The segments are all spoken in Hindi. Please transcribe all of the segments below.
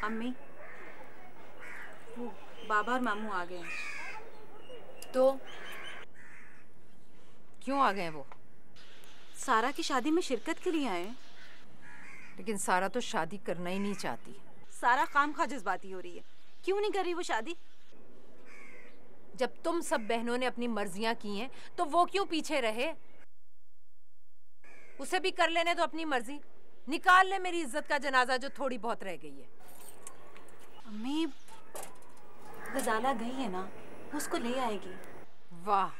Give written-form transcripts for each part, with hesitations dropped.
अम्मी, वो बाबा और मामू आ गए हैं। तो क्यों आ गए वो? सारा की शादी में शिरकत के लिए आए हैं। लेकिन सारा तो शादी करना ही नहीं चाहती। सारा खामखा जज्बाती हो रही है। क्यों नहीं कर रही वो शादी? जब तुम सब बहनों ने अपनी मर्जियां की हैं तो वो क्यों पीछे रहे? उसे भी कर लेने तो अपनी मर्जी। निकाल ले मेरी इज्जत का जनाजा जो थोड़ी बहुत रह गई है। अम्मी, गजाला गई है ना, उसको ले आएगी। वाह,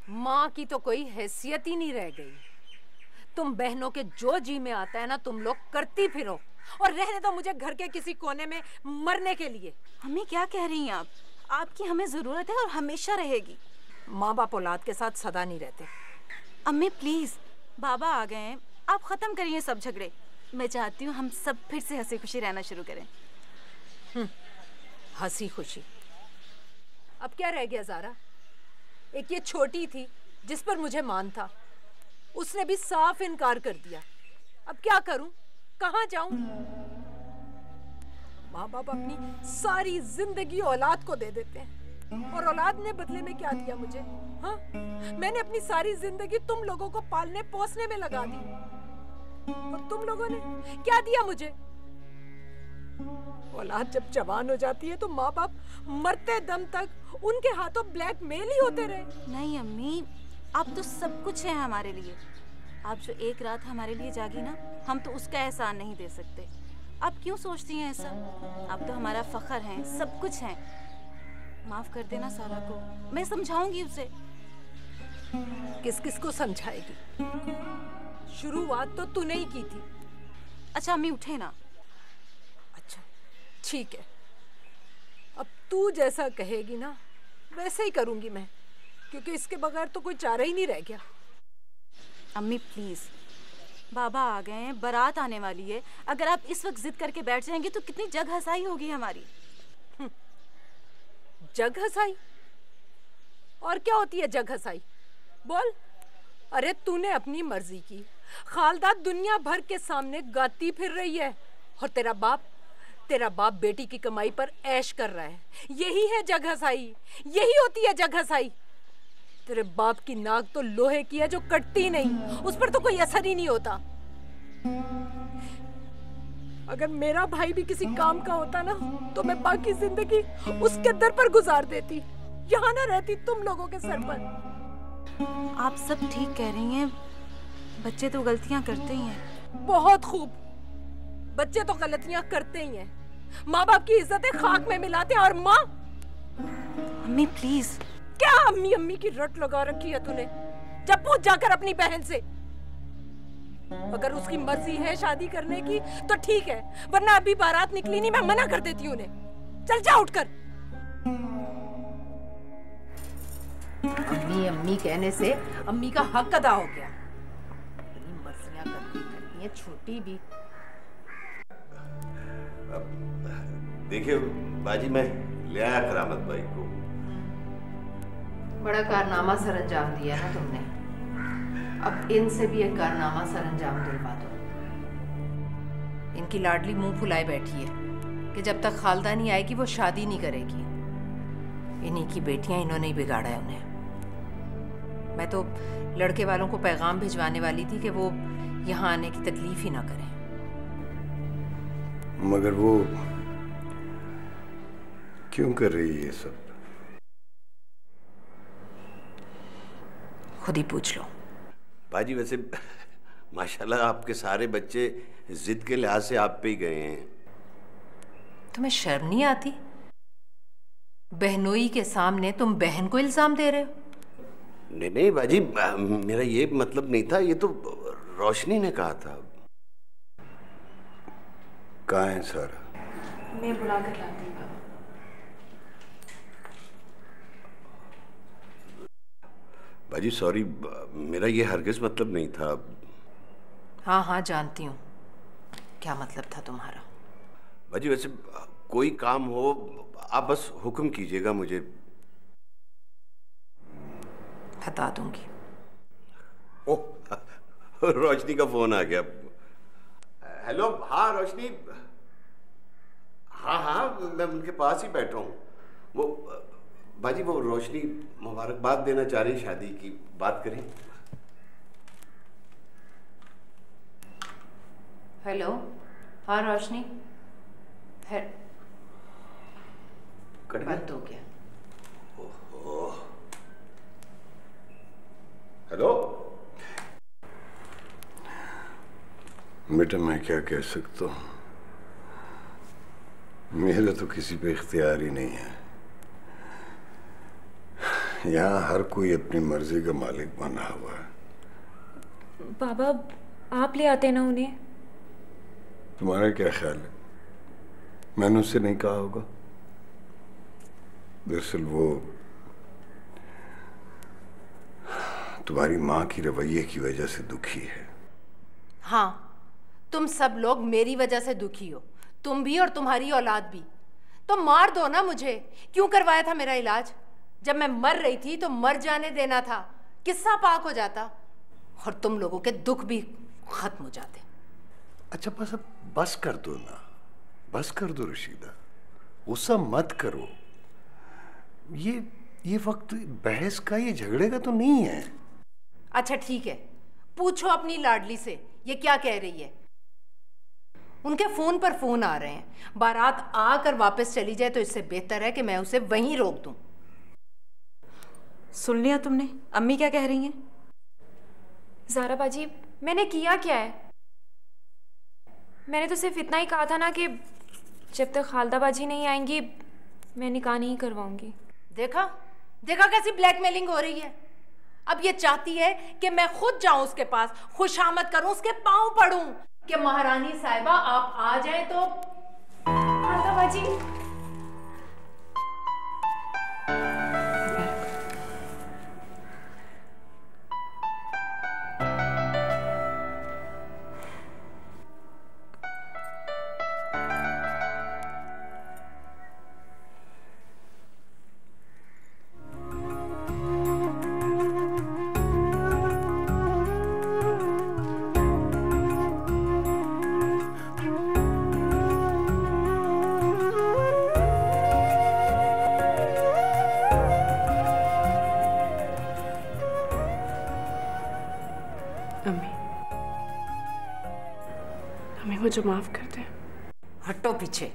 माँ की तो कोई हैसियत ही नहीं रह गई। तुम बहनों के जो जी में आता है ना तुम लोग करती फिरो, और रहने दो मुझे घर के किसी कोने में मरने के लिए। अम्मी क्या कह रही हैं आप? आपकी हमें जरूरत है और हमेशा रहेगी। माँ बाप औलाद के साथ सदा नहीं रहते। अम्मी प्लीज, बाबा आ गए हैं, आप खत्म करिए सब झगड़े। मैं चाहती हूँ हम सब फिर से हंसी खुशी रहना शुरू करें। हंसी खुशी? अब क्या रह गया ज़ारा? एक ये छोटी थी जिस पर मुझे मान था, उसने भी साफ इनकार कर दिया। अब क्या करूं, कहां जाऊं? माँ बाप अपनी सारी जिंदगी औलाद को दे देते हैं, और औलाद ने बदले में क्या दिया मुझे? हाँ, मैंने अपनी सारी जिंदगी तुम लोगों को पालने पोसने में लगा दी, और तुम लोगों ने क्या दिया मुझे? औलाद जब जवान हो जाती है तो माँ बाप मरते दम तक उनके हाथों ब्लैकमेल ही होते रहे। नहीं अम्मी, आप तो सब कुछ है हमारे लिए। आप जो एक रात हमारे लिए जागी ना, हम तो उसका एहसान नहीं दे सकते। आप क्यों सोचती हैं ऐसा? आप तो हमारा फख्र हैं, सब कुछ हैं। माफ कर देना सारा को, मैं समझाऊंगी उसे। किस किस को समझाएगी? शुरुआत तो तूने ही की थी। अच्छा अम्मी उठे ना। अच्छा ठीक है, अब तू जैसा कहेगी ना वैसे ही करूंगी मैं, क्योंकि इसके बगैर तो कोई चारा ही नहीं रह गया। अम्मी प्लीज, बाबा आ गए हैं, बारात आने वाली है। अगर आप इस वक्त जिद करके बैठ जाएंगे तो कितनी जग हंसाई होगी हमारी। जग हंसाई? और क्या होती है जग हंसाई? बोल। अरे तूने अपनी मर्जी की, खालदा दुनिया भर के सामने गाती फिर रही है, और तेरा बाप बेटी की कमाई पर ऐश कर रहा है। यही है जग हंसाई, यही होती है जग हंसाई। तेरे बाप की नाक तो लोहे की है जो कटती नहीं, उस पर तो कोई असर ही नहीं होता। अगर मेरा भाई भी किसी काम का होता ना तो मैं बाकी जिंदगी उसके दर पर गुजार देती, यहाँ ना रहती तुम लोगों के सर पर। आप सब ठीक कह रही हैं, बच्चे तो गलतियां करते ही हैं। बहुत खूब, बच्चे तो गलतियां करते ही हैं। माँ बाप की इज्जतें खाक में मिलाते हैं, और माँ। अम्मी प्लीज। क्या अम्मी अम्मी की रट लगा रखी है तूने? जब पूछ जाकर अपनी बहन से। अगर उसकी मर्जी है शादी करने की तो ठीक है, वरना अभी बारात निकली नहीं, मैं मना कर देती हूँ उन्हें। चल जा उठकर। अम्मी अम्मी कहने से अम्मी का हक अदा हो गया। मर्जियां करती है छोटी भी। देखिए बाजी, मैं ले आया करामत भाई को। बड़ा कारनामा सरंजाम दिया ना तुमने, अब इनसे भी एक कारनामा सरंजाम दिलवा दो। इनकी लाडली मुंह फुलाए बैठी है कि जब तक खालदा नहीं आएगी वो शादी नहीं करेगी। इन्हीं की बेटियां, इन्होंने ही बिगाड़ा है उन्हें। मैं तो लड़के वालों को पैगाम भिजवाने वाली थी कि वो यहाँ आने की तकलीफ ही ना करें। मगर वो क्यों कर रही है ये सब? खुद ही पूछ लो। बाजी वैसे माशाल्लाह आपके सारे बच्चे जिद के लिहाज से आप पे ही गए हैं। तुम्हें शर्म नहीं आती? बहनोई के सामने तुम बहन को इल्जाम दे रहे हो। नहीं नहीं बाजी, मेरा ये मतलब नहीं था, ये तो रोशनी ने कहा था। कहाँ है सारा? मैं बुला कर लाती हूँ। बाजी सॉरी, मेरा ये हरगिज मतलब नहीं था। हाँ हाँ जानती हूँ क्या मतलब था तुम्हारा। बाजी वैसे कोई काम हो आप बस हुक्म कीजिएगा मुझे। बता दूंगी। ओह रोशनी का फोन आ गया। हेलो, हाँ रोशनी। मैं उनके पास ही बैठा हूँ। वो बाजी, वो रोशनी मुबारकबाद देना चाह रही शादी की, बात करें। हेलो, हाँ रोशनी, बंद हो गया। ओहो, हेलो बेटा, मैं क्या कह सकता हूँ, मेरा तो किसी पे इख्तियार ही नहीं है। यहाँ हर कोई अपनी मर्जी का मालिक बना हुआ है। बाबा, आप ले आते ना उन्हें। तुम्हारा क्या ख्याल है? मैंने उससे नहीं कहा होगा? दरअसल वो तुम्हारी माँ की रवैये की वजह से दुखी है। हाँ, तुम सब लोग मेरी वजह से दुखी हो, तुम भी और तुम्हारी औलाद भी। तो मार दो ना मुझे। क्यों करवाया था मेरा इलाज? जब मैं मर रही थी तो मर जाने देना था, किस्सा पाक हो जाता और तुम लोगों के दुख भी खत्म हो जाते। अच्छा बस, अब बस कर दो ना, बस कर दो रशीदा, गुस्सा मत करो। ये वक्त बहस का, ये झगड़े का तो नहीं है। अच्छा ठीक है, पूछो अपनी लाडली से ये क्या कह रही है। उनके फोन पर फोन आ रहे हैं, बारात आकर वापस चली जाए तो इससे बेहतर है कि मैं उसे वहीं रोक दूं। सुन लिया तुमने अम्मी क्या कह रही हैं? ज़ारा बाजी, मैंने किया क्या है? मैंने तो सिर्फ इतना ही कहा था ना कि जब तक खालदा बाजी नहीं आएंगी मैं निकाह नहीं करवाऊंगी। देखा देखा कैसी ब्लैकमेलिंग हो रही है। अब ये चाहती है कि मैं खुद जाऊं उसके पास, खुशामद करूं, उसके पांव पड़ूं कि महारानी साहिबा आप आ जाए तो। खालदा बाजी, हमें मुझे माफ कर दे। हटो पीछे।